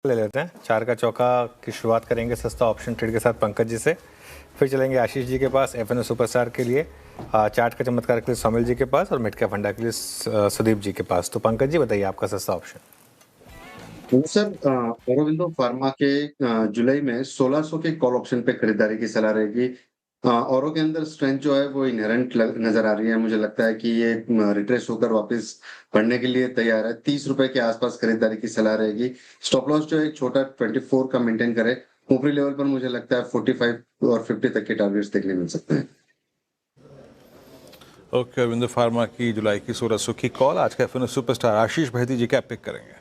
ले लेते हैं। चार का चौका की शुरुआत करेंगे सस्ता ऑप्शन ट्रेड के साथ पंकज जी से, फिर चलेंगे आशीष जी के पास एफएनओ सुपरस्टार के लिए, चार्ट का चमत्कार के लिए सोमिल जी के पास और मिड कैप फंडा के लिए सुदीप जी के पास। तो पंकज जी बताइए आपका सस्ता ऑप्शन। सर, औरोबिंदो फार्मा के जुलाई में 1600 के कॉल ऑप्शन पे खरीदारी की सलाह रहेगी। औरों के अंदर स्ट्रेंथ जो है वो इनहेरेंट नजर आ रही है। मुझे लगता है कि ये रिट्रेस होकर वापस बढ़ने के लिए तैयार है। 30 रुपए के आसपास खरीदारी की सलाह रहेगी। स्टॉप लॉस जो है एक छोटा 24 का मेंटेन करे। ऊपरी लेवल पर मुझे लगता है 45 और 50 तक के टारगेट्स देखने मिल सकते हैं। ओके, औरोबिंदो फार्मा की जुलाई की 1600 की कॉल। आज का एफएनओ सुपरस्टार आशीष भाई जी क्या पिक करेंगे?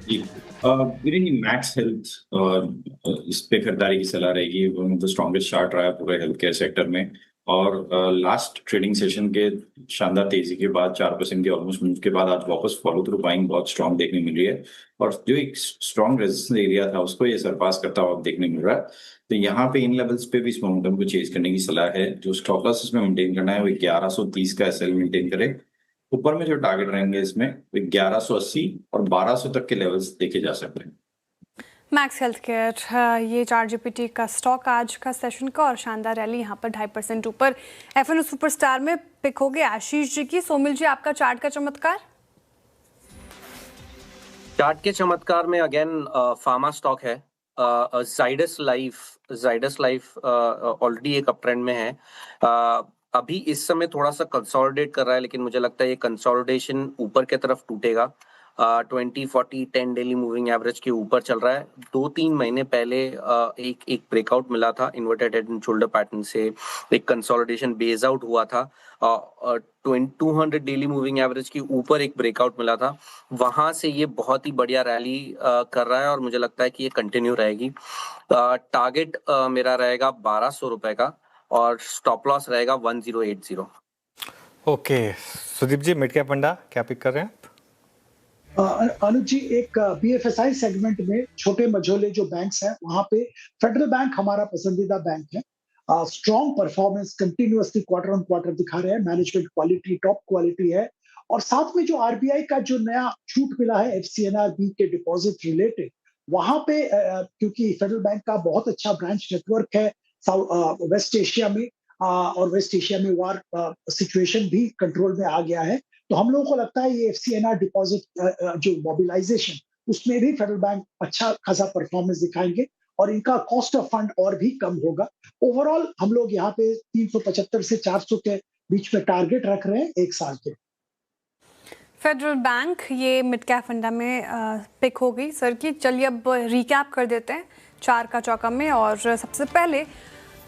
जी, मेरे लिए मैक्स हेल्थ इस पे खरीदारी की सलाह रहेगी। द स्ट्रॉन्गेस्ट चार्ट रहा है पूरे हेल्थ केयर सेक्टर में, और लास्ट ट्रेडिंग सेशन के शानदार तेजी के बाद 4% के ऑलमोस्ट मूव के बाद आज वापस फॉलो थ्रू बाइंग बहुत स्ट्रॉन्ग देखने मिल रही है, और जो एक स्ट्रॉन्ग रेजिस्टेंस एरिया था उसको ये सरपास करता हुआ देखने मिल रहा है। तो यहाँ पे इन लेवल्स पे भी इस मोमेंटम को चेज करने की सलाह है। जो स्टॉप लॉस इसमें मेंटेन करना है वो 1130 का एसएल मेंटेन करे। ऊपर में जो टारगेट रहेंगे इसमें 1180 और 1200 तक के लेवल्स देखे जा सकते हैं। मैक्स हेल्थ केयर, ये चार्ट जीपीटी का स्टॉक आज का सेशन का, और शानदार रैली यहाँ पर 2.5% ऊपर। एफएनओ सुपरस्टार में पिक हो गए आशीष जी की। सोमिल जी आपका चार्ट का चमत्कार। चार्ट के चमत्कार में अगेन फार्मा स्टॉक है। जाइडस लाइफ ऑलरेडी एक अप ट्रेंड में है। अभी इस समय थोड़ा सा कंसोलिडेट कर रहा है, लेकिन मुझे लगता है ये कंसोलिडेशन ऊपर की तरफ टूटेगा। 20, 40, 10 डेली मूविंग एवरेज के ऊपर चल रहा है। 2-3 महीने पहले एक ब्रेकआउट मिला था inverted head and shoulder pattern से, एक कंसोलिडेशन बेस आउट हुआ था। 200 डेली मूविंग एवरेज के ऊपर एक ब्रेकआउट मिला था, वहां से ये बहुत ही बढ़िया रैली कर रहा है, और मुझे लगता है कि ये कंटिन्यू रहेगी। टारगेट मेरा रहेगा 1200 रुपए का, और स्टॉप लॉस रहेगा 1080। ओके सुदीप जी, मिड कैप फंडा क्या पिक कर रहे हैं? अनुज जी, एक बीएफएसआई सेगमेंट में छोटे मझोले जो बैंक्स हैं वहां पे फेडरल बैंक हमारा पसंदीदा बैंक है। Strong performance continuously quarter on quarter दिखा रहे हैं। मैनेजमेंट क्वालिटी टॉप क्वालिटी है, और साथ में जो आरबीआई का जो नया छूट मिला है एफसीएनआर-बी के डिपॉजिट रिलेटेड, वहां पे क्योंकि फेडरल बैंक का बहुत अच्छा ब्रांच नेटवर्क है वेस्ट एशिया में, और वेस्ट एशिया में वार सिचुएशन भी कंट्रोल में आ गया है, तो हम लोगों को लगता है ये एफसीएनआर डिपॉजिट जो मोबिलाइजेशन, उसमें भी फेडरल बैंक अच्छा खासा परफॉर्मेंस दिखाएंगे, और इनका कॉस्ट ऑफ फंड और भी कम होगा। ओवरऑल हम लोग यहाँ पे 375 से 400 के बीच में टारगेट रख रहे हैं एक साल के। फेडरल बैंक ये मिड कैप फंडा में पिक हो गई सर की। चलिए अब रिकैप कर देते हैं चार का चौका में, और सबसे पहले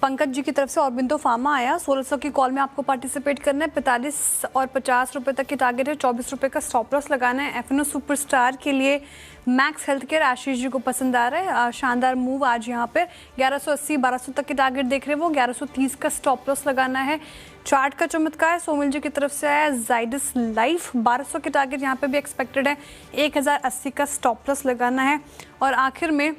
पंकज जी की तरफ से औरोबिंदो फार्मा आया। 1600 की कॉल में आपको पार्टिसिपेट करना है। 45 और 50 रुपए तक की टारगेट है। 24 रुपए का स्टॉप लॉस लगाना है। एफएनओ सुपरस्टार के लिए max health care Ashish ji को पसंद आ रहा है। शानदार मूव आज यहाँ पे 1180 1200 तक की टारगेट देख रहे हैं वो। 1130 का स्टॉप लॉस लगाना है। चार्ट का चमत्कार सोमिल जी की तरफ से आया। जाइडस लाइफ 1200 की टारगेट यहाँ पे भी एक्सपेक्टेड है। 1080 का स्टॉप लॉस लगाना है। और आखिर में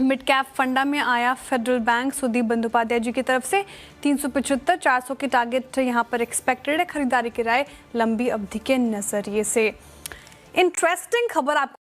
मिड कैप फंडा में आया फेडरल बैंक सुदीप बंदोपाध्याय जी की तरफ से 375 400 की टारगेट यहाँ पर एक्सपेक्टेड है। खरीदारी की राय लंबी अवधि के नजरिए से। इंटरेस्टिंग खबर आपको